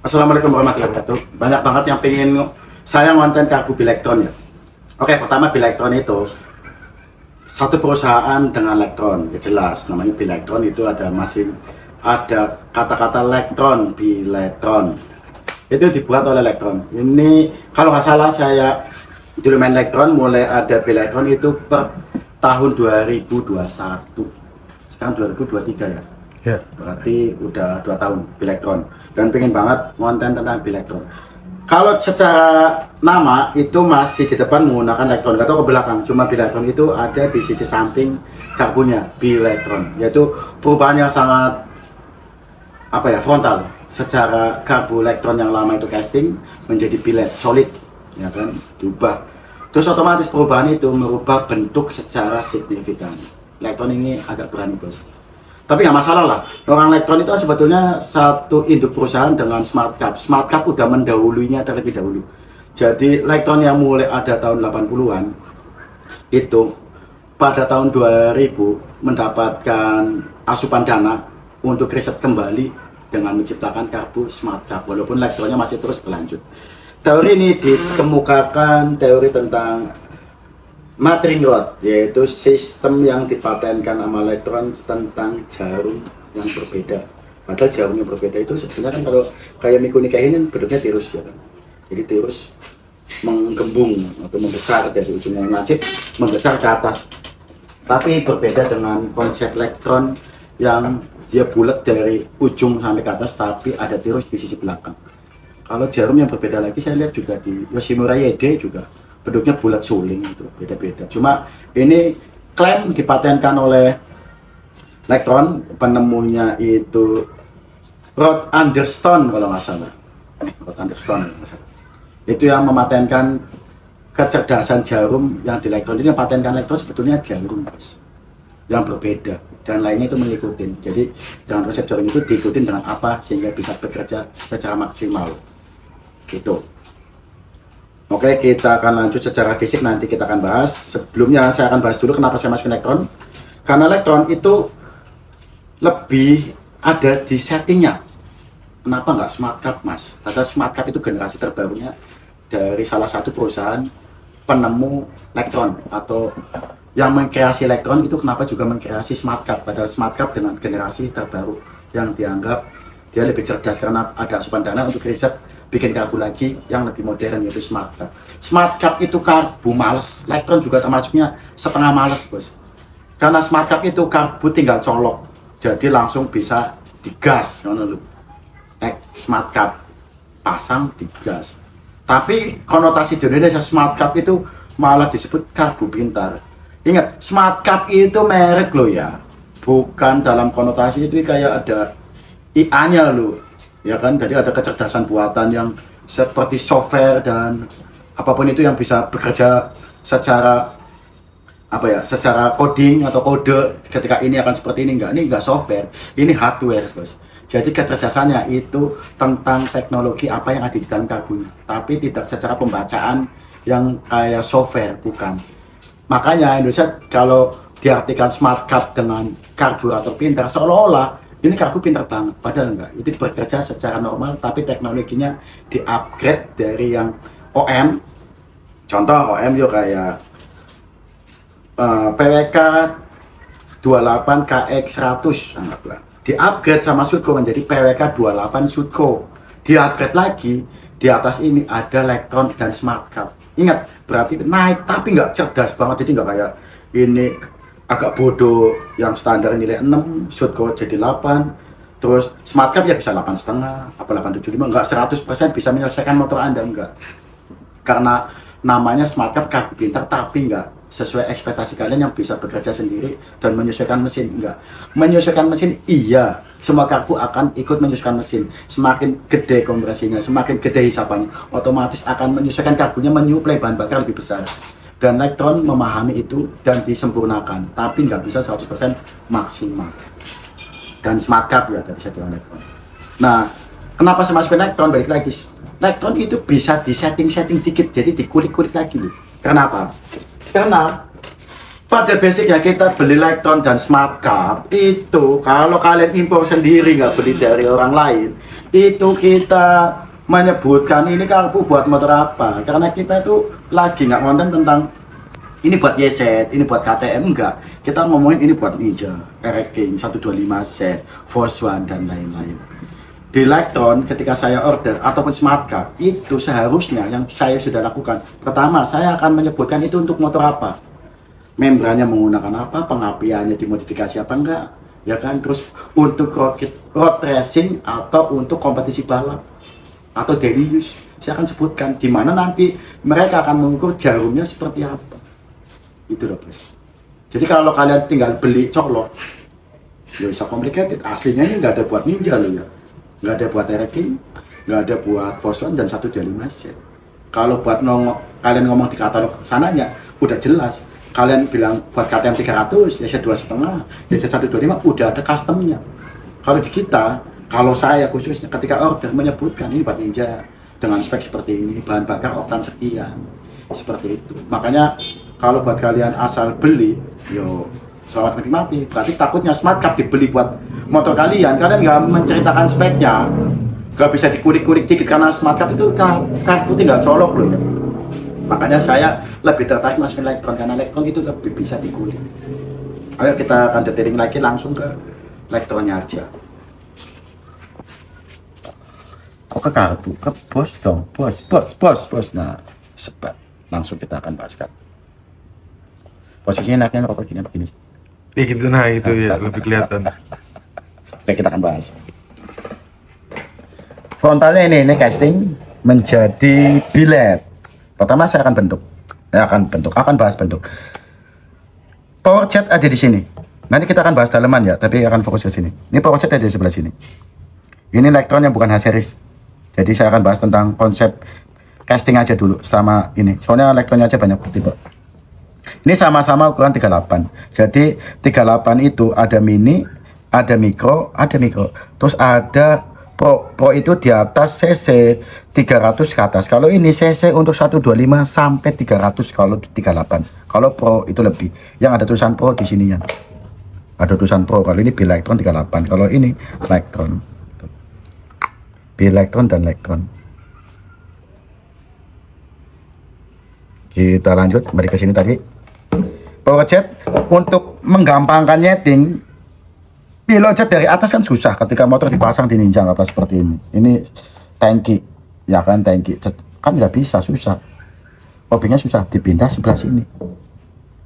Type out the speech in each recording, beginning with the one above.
Assalamualaikum warahmatullahi wabarakatuh. Banyak banget yang pengen saya ngonten karbu Bilektron ya. Oke, pertama Bilektron itu satu perusahaan dengan elektron, ya jelas namanya Bilektron. Itu ada kata-kata elektron, Bilektron. Itu dibuat oleh elektron. Ini kalau nggak salah saya dulu main elektron, mulai ada Bilektron itu per tahun 2021. Sekarang 2023 ya. Ya. Berarti udah 2 tahun Bilektron, dan pengen banget konten tentang Bilektron. Kalau secara nama itu masih di depan menggunakan elektron, gak tahu ke belakang, cuma Bilektron itu ada di sisi samping karbunya Bilektron, yaitu perubahan yang sangat frontal. Secara karbu elektron yang lama itu casting menjadi bilet solid, ya kan, diubah. Terus otomatis perubahan itu merubah bentuk secara signifikan. Elektron ini agak berani bos. Tapi nggak masalah lah, orang elektron itu sebetulnya satu induk perusahaan dengan SmartCap. SmartCap udah mendahulunya terlebih dahulu. Jadi elektron yang mulai ada tahun 80-an itu pada tahun 2000 mendapatkan asupan dana untuk riset kembali dengan menciptakan karbu SmartCap, walaupun elektronnya masih terus berlanjut. Teori ini dikemukakan teori tentang Matering rod, yaitu sistem yang dipatenkan sama elektron tentang jarum yang berbeda. Padahal jarum yang berbeda itu sebenarnya kan kalau kayak Mikunika ini bentuknya tirus ya kan. Jadi tirus menggembung atau membesar dari ujung yang lancip membesar ke atas. Tapi berbeda dengan konsep elektron yang dia bulat dari ujung sampai ke atas, tapi ada tirus di sisi belakang. Kalau jarum yang berbeda lagi saya lihat juga di Yoshimura Yede juga bentuknya bulat suling, itu beda-beda. Cuma ini klaim dipatenkan oleh elektron, penemunya itu Rod Anderson kalau nggak salah. Rod Anderson itu yang mematenkan kecerdasan jarum yang di elektron. Ini yang patenkan elektron sebetulnya jarum bos, yang berbeda, dan lainnya itu mengikuti. Jadi dengan konsep jarum itu diikuti dengan apa sehingga bisa bekerja secara maksimal gitu. Oke, kita akan lanjut secara fisik, nanti kita akan bahas. Sebelumnya saya akan bahas dulu kenapa saya masuk elektron. Karena elektron itu lebih ada di settingnya. Kenapa nggak SmartCap mas? Padahal SmartCap itu generasi terbarunya dari salah satu perusahaan penemu elektron, atau yang mengkreasi elektron itu kenapa juga mengkreasi SmartCap. Padahal SmartCap dengan generasi terbaru yang dianggap dia lebih cerdas karena ada asupan dana untuk riset bikin karbu lagi yang lebih modern, yaitu SmartCap. SmartCap itu karbu males, elektron juga termasuknya setengah males bos. Karena SmartCap itu karbu tinggal colok, jadi langsung bisa digas. SmartCap pasang digas. Tapi konotasi di Indonesia SmartCap itu malah disebut karbu pintar. Ingat, SmartCap itu merek lo ya, bukan dalam konotasi itu kayak ada IA-nya lo. Ya kan, jadi ada kecerdasan buatan yang seperti software dan apapun itu yang bisa bekerja secara secara coding atau kode ketika ini akan seperti ini. Ini enggak software, ini hardware bos. Jadi kecerdasannya itu tentang teknologi apa yang ada di dalam karbunya, tapi tidak secara pembacaan yang kayak software, bukan. Makanya Indonesia kalau diartikan SmartCap dengan karburator pintar, seolah-olah ini karbu pintar banget, padahal enggak. Itu bekerja secara normal, tapi teknologinya di-upgrade dari yang OM. Contoh OM yuk kayak PWK 28 KX100 anggaplah. Di-upgrade sama Sutco menjadi PWK 28 Sutco. Di-upgrade lagi, di atas ini ada elektron dan SmartCap. Ingat, berarti naik tapi nggak cerdas banget, jadi nggak kayak ini agak bodoh yang standar nilai 6, Sutco jadi 8, terus SmartCap ya bisa 8,5, apa 875, enggak 100% bisa menyelesaikan motor Anda, enggak. Karena namanya SmartCap karbu pintar, tapi enggak sesuai ekspektasi kalian yang bisa bekerja sendiri dan menyesuaikan mesin, enggak. Menyesuaikan mesin, iya, semua karbu akan ikut menyesuaikan mesin. Semakin gede kompresinya, semakin gede hisapannya, otomatis akan menyesuaikan karbunya, menyuplai bahan bakar lebih besar. Dan elektron memahami itu dan disempurnakan, tapi nggak bisa 100% maksimal. Dan SmartCap ya tadi saya bilang elektron. Nah, kenapa saya masuk elektron? Balik lagi, elektron itu bisa disetting-setting dikit, jadi dikulik-kulik lagi loh. Kenapa? Karena Pada basicnya kita beli Lectron dan Smart Cup itu kalau kalian impor sendiri nggak beli dari orang lain, itu kita menyebutkan ini karbu buat motor apa, karena kita itu lagi nggak konten tentang ini buat YZ, ini buat KTM, enggak. Kita ngomongin ini buat Ninja, RX King 125Z, Force One dan lain-lain. Di Lectron ketika saya order ataupun Smart Cup itu seharusnya yang saya sudah lakukan, pertama saya akan menyebutkan itu untuk motor apa, membrannya menggunakan apa, pengapiannya dimodifikasi apa enggak, ya kan. Terus untuk road racing atau untuk kompetisi balap atau daily use, saya akan sebutkan di mana nanti mereka akan mengukur jarumnya seperti apa. Itu loh guys. Jadi kalau kalian tinggal beli colok, ya bisa complicated. Aslinya ini nggak ada buat Ninja loh ya, nggak ada buat RX King, nggak ada buat Force One dan 125Z. Kalau buat kalian ngomong di katalog sananya udah jelas. Kalian bilang buat KTM 300, ya 2,5, ya 125 udah ada customnya. Kalau di kita, kalau saya khususnya ketika order menyebutkan ini buat Ninja dengan spek seperti ini, bahan bakar oktan sekian, seperti itu. Makanya kalau buat kalian asal beli, yo selamat menikmati. Berarti takutnya Smart Cup dibeli buat motor kalian nggak menceritakan speknya, nggak bisa dikulik-kulik dikit karena Smart Cup itu kartu tinggal colok loh ya. Makanya saya lebih tertarik masukin Lectron karena Lectron itu lebih bisa dikulik. Ayo kita akan detailing lagi langsung ke Lectronnya aja. Oh ke kartu, ke bos dong, bos. Nah, sebat. Langsung kita akan bahaskan. Posisinya enaknya rokok begini. Gitu, nah itu ya lebih kelihatan. Oke, kita akan bahas. Frontalnya ini casting menjadi billet. Pertama saya akan bahas bentuk. Power jet ada di sini. Nanti kita akan bahas dalaman ya, tapi akan fokus ke sini. Ini power jet ada di sebelah sini. Ini Lectron yang bukan H-series. Jadi saya akan bahas tentang konsep casting aja dulu sama ini. Soalnya Lectronnya aja banyak tipe. Ini sama-sama ukuran 38. Jadi 38 itu ada mini, ada mikro. Terus ada Pro itu di atas CC 300 ke atas. Kalau ini CC untuk 125 sampai 300 kalau 38. Kalau Pro itu lebih. Yang ada tulisan Pro di sininya. Ada tulisan Pro. Kalau ini Lectron 38. Kalau ini Lectron. Lectron dan Lectron. Kita lanjut kembali ke sini tadi. Power jet untuk menggampangkan nyeting. Pilot jet dari atas kan susah ketika motor dipasang di Ninja atas seperti ini. Ini tangki, ya kan tangki. Kan nggak bisa, susah. Obengnya susah, dipindah sebelah sini.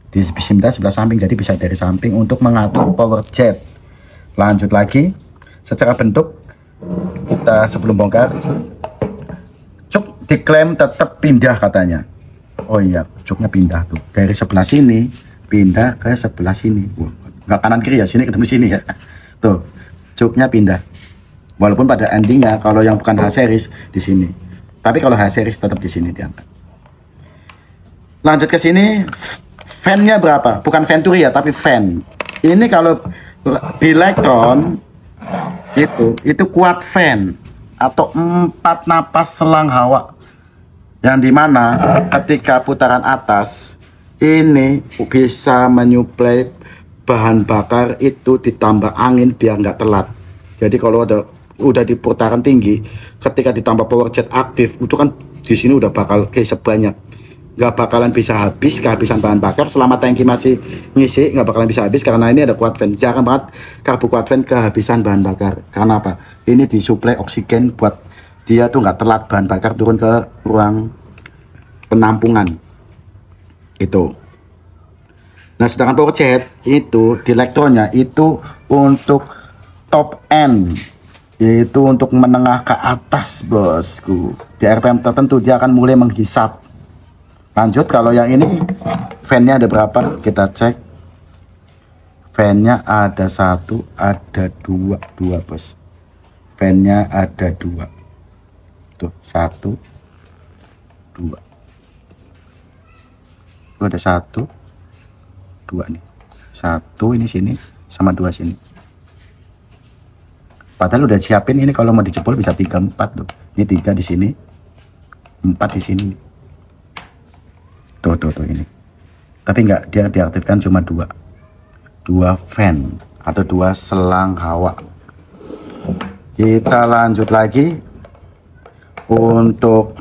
Dipindah sebelah samping, jadi bisa dari samping untuk mengatur power jet. Lanjut lagi, secara bentuk kita sebelum bongkar, cuk diklaim tetap pindah katanya. Oh iya, cuknya pindah tuh dari sebelah sini pindah ke sebelah sini. Nggak kanan kiri ya, sini ketemu sini ya. Tuh, cuknya pindah. Walaupun pada endingnya kalau yang bukan H-series di sini. Tapi kalau H-series tetap di sini diangkat. Lanjut ke sini, fan-nya berapa? Bukan Venturi ya, tapi fan. Ini kalau di Lectron itu kuat fan atau 4 napas selang hawa. Yang dimana ketika putaran atas ini bisa menyuplai bahan bakar itu ditambah angin biar nggak telat. Jadi kalau udah di putaran tinggi, ketika ditambah power jet aktif itu kan di sini udah bakal sebanyak, nggak bakalan bisa habis kehabisan bahan bakar selama tangki masih ngisi, nggak bakalan bisa habis karena ini ada quad fan. Jarang banget karbu quad fan kehabisan bahan bakar. Karena apa? Ini disuplai oksigen buat dia tuh nggak telat bahan bakar turun ke ruang penampungan itu. Nah, sedangkan power jet itu di Lectronnya itu untuk top end, yaitu untuk menengah ke atas bosku. Di RPM tertentu dia akan mulai menghisap. Lanjut, kalau yang ini fan-nya ada berapa? Kita cek. Fan-nya ada 1, ada 2 bos. Fan-nya ada 2. Tuh 1, 2. Tuh ada 1, 2 nih. 1 ini sini sama 2 sini. Padahal udah siapin ini kalau mau dijebol bisa 3, 4 tuh. Ini 3 di sini, 4 di sini. Tuh ini. tapi enggak, dia diaktifkan cuma dua fan atau 2 selang hawa. Kita lanjut lagi untuk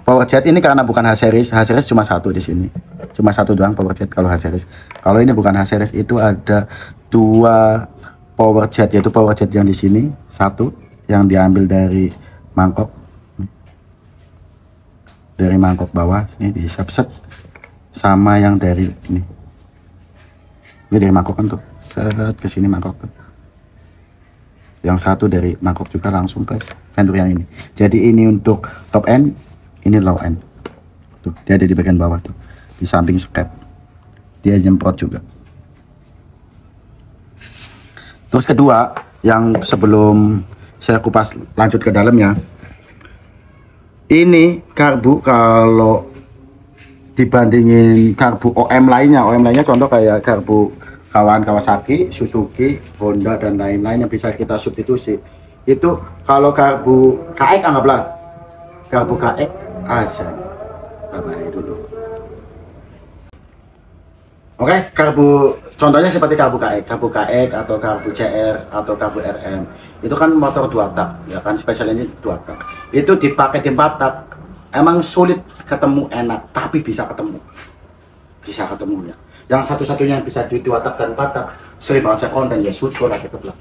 power jet ini, karena bukan H-series cuma satu di sini, cuma satu doang power jet kalau H-series. Kalau ini bukan H-series, itu ada 2 power jet, yaitu power jet yang di sini satu yang diambil dari mangkok, bawah ini di set, sama yang dari ini dari mangkok kan tuh, set ke sini mangkok tuh. Yang satu dari mangkok juga langsung ke vendor yang ini. Jadi ini untuk top end, ini low end. Tuh, dia ada di bagian bawah tuh, di samping skep. Dia nyemprot juga. Terus kedua, yang sebelum saya kupas lanjut ke dalamnya, ini karbu kalau dibandingin karbu OM lainnya contoh kayak karbu kawan Kawasaki, Suzuki, Honda dan lain-lain yang bisa kita substitusi. Itu kalau karbu KX, anggaplah karbu KX aja. Bye-bye dulu. Oke, karbu contohnya seperti karbu KX atau karbu CR atau karbu RM. Itu kan motor 2 tak, ya kan, spesialnya 2 tak. Itu dipakai di 4 tak. Emang sulit ketemu enak, tapi bisa ketemu. Bisa ketemunya. Yang satu-satunya yang bisa di 2 tak dan 4 tak, sering banget saya konten ya Sutro lah gitu lah.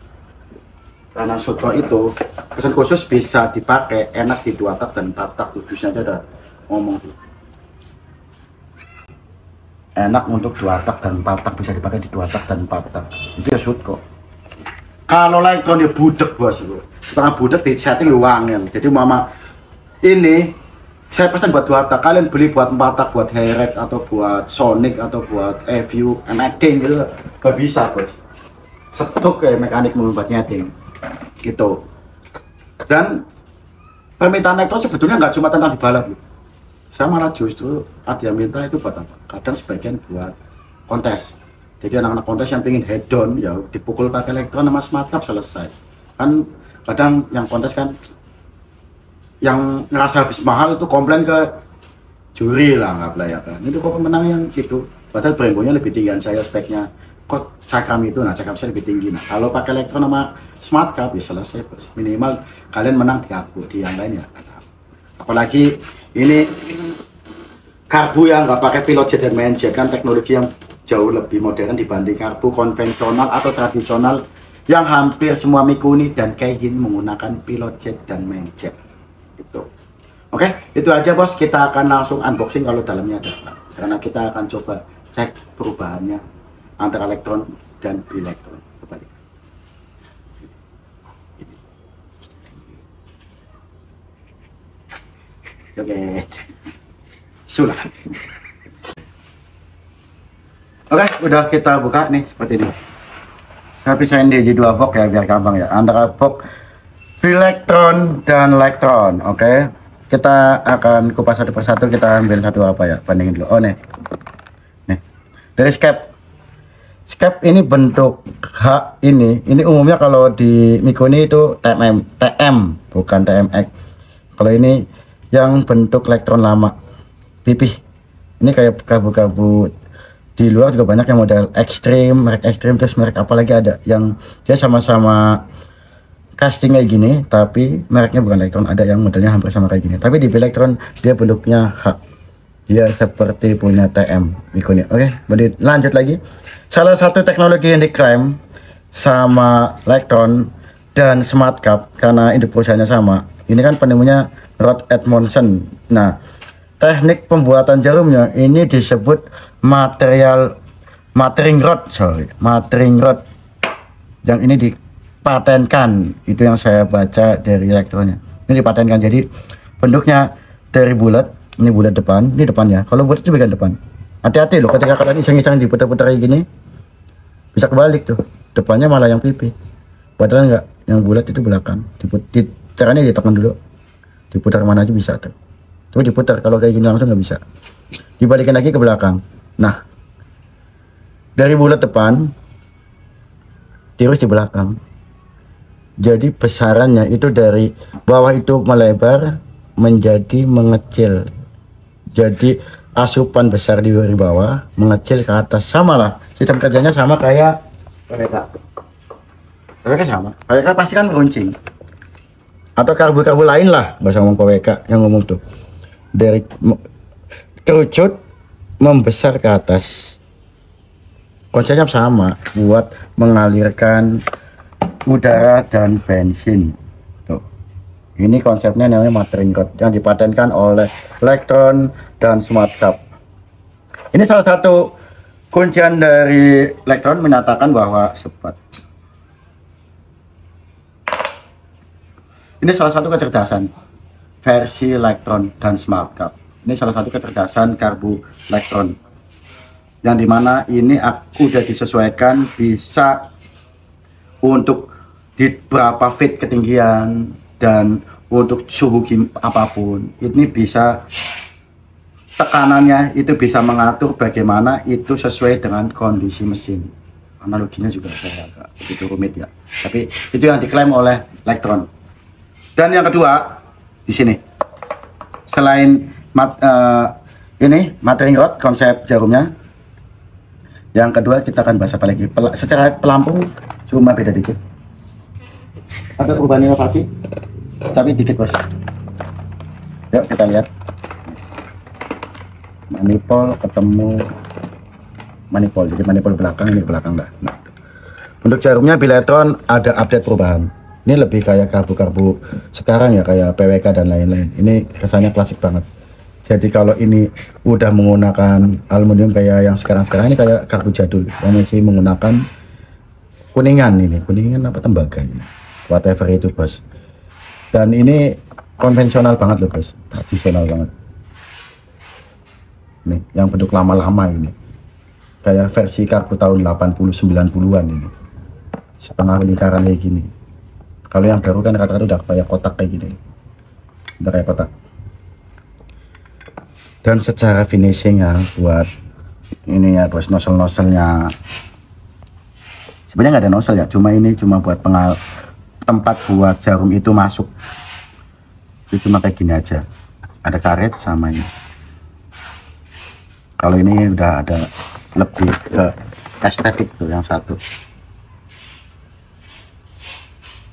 Karena Sutro itu pesan khusus bisa dipakai enak di 2 tak dan 4 tak, khususnya aja udah ngomong tuh. Enak untuk 2 tak dan 4 tak, bisa dipakai di 2 tak dan 4 tak. Itu ya Sutro. Kalau Lectron ya budek bos, setengah budek di setting luangin. Jadi mama ini saya pesan buat 2 tak, kalian beli buat 4 tak, buat Hayrex atau buat Sonic atau buat Evu, MX King gitu, gak bisa bos. Stok kayak mekanik buat nyeting gitu. Dan permintaan Lectron sebetulnya nggak cuma tentang di balap, saya malah justru ada yang minta itu buat apa? Kadang sebagian buat kontes. Jadi anak-anak kontes yang pengen head down ya dipukul pakai Lectron sama smart cup, selesai. Kan kadang yang kontes kan yang ngerasa habis mahal itu komplain ke juri lah, nggak ya kan, itu kok menang yang itu, padahal Brembo-nya lebih tinggi saya speknya, kok cakram itu, nah cakram saya lebih tinggi. Nah kalau pakai Lectron sama smart cup ya selesai bos, minimal kalian menang di aku, di yang lain ya. Apalagi ini karbu yang nggak pakai pilot jet dan main jet, kan teknologi yang jauh lebih modern dibanding karbu konvensional atau tradisional yang hampir semua Mikuni dan Keihin menggunakan pilot jet dan main jet. Itu. Oke, itu aja bos. Kita akan langsung unboxing kalau dalamnya ada apa. Karena kita akan coba cek perubahannya antara Lectron dan Bilectron. Kembali. Oke. Sudah. Oke, udah kita buka nih seperti ini. Saya pisahin di 2 box ya biar gampang ya. Antara box Bilectron dan Lectron. Oke, kita akan kupas satu persatu. Kita ambil satu apa ya, bandingin dulu. Oh nih dari skep ini bentuk H ini umumnya kalau di Mikuni itu TM bukan TMX. Kalau ini yang bentuk Lectron lama pipih, ini kayak karbu-karbu di luar juga banyak yang model ekstrim, merek ekstrim, terus merek apalagi ada yang dia sama-sama casting kayak gini tapi mereknya bukan Lectron, ada yang modelnya hampir sama kayak gini tapi di Bilectron dia bentuknya H, dia seperti punya TM Mikuni. Oke, lanjut lagi. Salah satu teknologi yang diklaim sama Lectron dan Smart Cup karena induk perusahaannya sama, ini kan penemunya Rod Edmondson. Nah, teknik pembuatan jarumnya ini disebut matering rod yang ini dipatenkan, itu yang saya baca dari Lectronnya, ini dipatenkan. Jadi bentuknya dari bulat, ini bulat depan, ini depannya. Kalau bulat itu bagian depan. Hati-hati loh ketika kalian iseng-iseng diputar-putar kayak gini, bisa kebalik tuh, depannya malah yang pipi, padahal enggak, yang bulat itu belakang. Caranya ditekan dulu, diputar mana aja bisa tuh. Coba diputar, kalau kayak gini langsung nggak bisa. Dibalikin lagi ke belakang. Nah, dari bulat depan tirus di belakang. Jadi besarannya itu dari bawah itu melebar menjadi mengecil. Jadi asupan besar di bawah, mengecil ke atas. Sama lah, sistem kerjanya sama kayak PWK. PWK sama, PWK pasti kan runcing atau karbu-karbu lain lah, nggak usah ngomong PWK, yang ngomong tuh dari kerucut membesar ke atas. Konsepnya sama, buat mengalirkan udara dan bensin. Tuh. Ini konsepnya namanya Motoring Rod yang dipatenkan oleh Elektron dan Smart Cup. Ini salah satu kuncian dari Elektron menyatakan bahwa ini salah satu kecerdasan versi Elektron dan Smart Cup. Ini salah satu kecerdasan karbu Elektron yang dimana ini aku udah disesuaikan bisa untuk di berapa feet ketinggian dan untuk suhu apapun. Ini bisa tekanannya itu bisa mengatur bagaimana itu sesuai dengan kondisi mesin. Analoginya juga saya agak begitu rumit ya, tapi itu yang diklaim oleh Elektron. Dan yang kedua di sini selain ini Motoring Rod konsep jarumnya, yang kedua kita akan bahas apa lagi. Secara pelampung cuma beda dikit, ada perubahan inovasi tapi dikit bos. Yuk kita lihat manifold ketemu manifold, jadi manifold belakang, ini belakang dah. Nah, untuk jarumnya Biletron ada update perubahan. Ini lebih kayak karbu-karbu sekarang ya, kayak PWK dan lain-lain. Ini kesannya klasik banget. Jadi kalau ini udah menggunakan aluminium kayak yang sekarang-sekarang, ini kayak karbu jadul yang masih menggunakan kuningan. Ini kuningan apa tembaga ini, whatever itu bos. Dan ini konvensional banget loh bos, tradisional banget. Nih yang bentuk lama-lama ini, kayak versi karbu tahun 80-90an ini, setengah lingkaran kayak gini. Kalau yang baru kan kata-kata udah kayak kotak kayak gini, udah kayak kotak. Dan secara finishing ya, buat ini ya bos, nozzle-nozzlenya sebenarnya nggak ada nozzle ya, cuma ini cuma buat tempat buat jarum itu masuk. Itu cuma kayak gini aja, ada karet sama ini. Kalau ini udah ada lebih ke estetik tuh yang satu.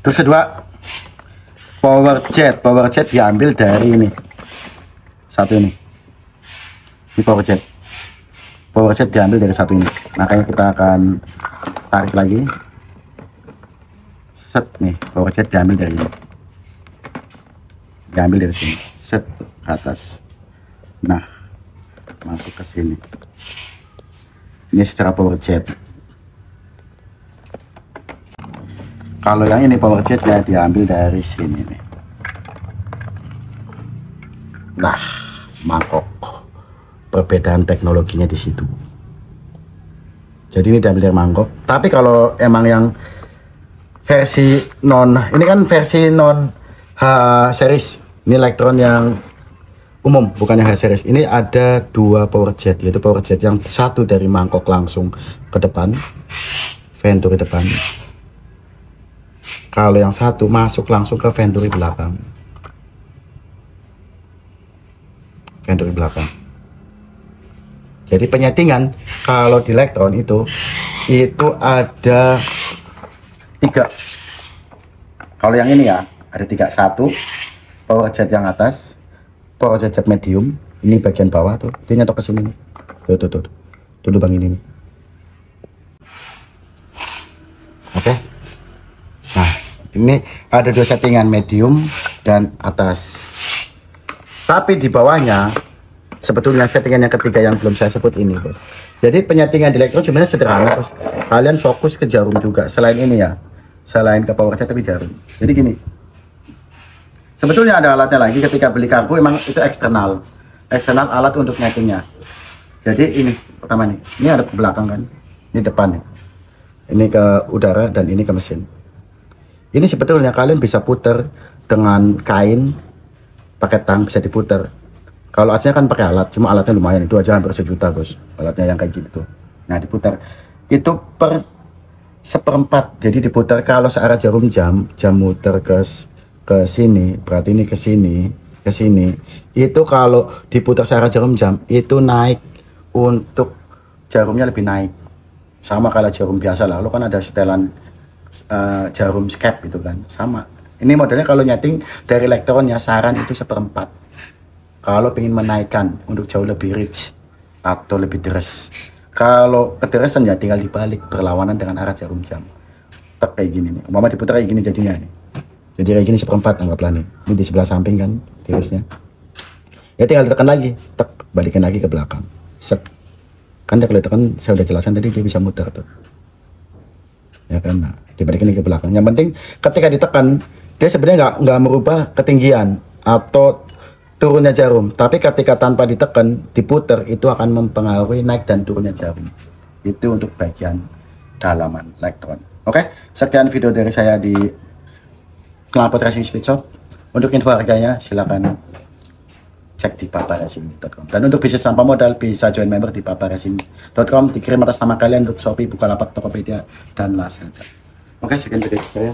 Terus kedua power jet diambil dari ini satu ini power jet diambil dari satu ini, makanya kita akan tarik lagi, set nih, power jet diambil dari ini, diambil dari sini, set ke atas, nah masuk ke sini. Ini secara power jet. Kalau yang ini power jet ya diambil dari sini nih. Nah, mangkok. Perbedaan teknologinya di situ. Jadi ini diambil dari mangkok. Tapi kalau emang yang versi ini kan versi non H series. Ini Elektron yang umum, bukan yang H series. Ini ada dua power jet, yaitu power jet yang satu dari mangkok langsung ke depan, venturi depan. Kalau yang satu masuk langsung ke venturi belakang. Venturi belakang. Jadi penyetingan kalau di Elektron itu ada 3. Kalau yang ini ya ada 3. 1 power jet yang atas, power jet medium, ini bagian bawah tuh, dia nyetok ke sini nih. Tuh lubang ini nih. Oke. Nah, ini ada 2 settingan, medium dan atas. Tapi di bawahnya sebetulnya settingan yang ketiga yang belum saya sebut ini bos. Jadi penyetingan di Elektron sebenarnya sederhana bos. Kalian fokus ke jarum juga selain ini ya, selain ke power jet tapi jarum. Jadi gini, sebetulnya ada alatnya lagi. Ketika beli karbu emang itu eksternal alat untuk nyetingnya. Jadi ini pertama nih, ini ada ke belakang kan, ini depan nih, ini ke udara dan ini ke mesin. Ini sebetulnya kalian bisa puter dengan kain pakai tang, bisa diputer. Kalau aslinya kan pakai alat, cuma alatnya lumayan, itu aja hampir 1 juta bos, alatnya yang kayak gitu. Nah diputar itu per 1/4, jadi diputar kalau searah jarum jam muter ke sini, berarti ini ke sini, ke sini, itu kalau diputar secara jarum jam itu naik, untuk jarumnya lebih naik. Sama kalau jarum biasa lah, lo kan ada setelan jarum skep gitu kan, sama. Ini modelnya kalau nyeting dari elektronnya saran itu 1/4. Kalau pengen menaikkan untuk jauh lebih rich atau lebih deres. Kalau kederesan ya tinggal dibalik berlawanan dengan arah jarum jam. Tek kayak gini nih. Umpama diputar kayak gini jadinya nih. Jadi kayak gini 1/4 anggaplah nih. Ini di sebelah samping kan terusnya. Ya tinggal tekan lagi, tek, balikin lagi ke belakang. Set. Kan dia kalau tekan saya udah jelasin tadi dia bisa muter tuh. Ya kan, nah, dibalikin lagi ke belakang. Yang penting ketika ditekan dia sebenarnya nggak merubah ketinggian atau turunnya jarum, tapi ketika tanpa ditekan diputer itu akan mempengaruhi naik dan turunnya jarum. Itu untuk bagian dalaman elektron. Oke, sekian video dari saya di Knalpot Racing Speed Shop. Untuk info harganya silakan cek di paparacing.com. Dan untuk bisnis tanpa modal bisa join member di paparacing.com, dikirim atas nama kalian untuk Shopee, Bukalapak, Tokopedia, dan Lazada. Oke, sekian video saya.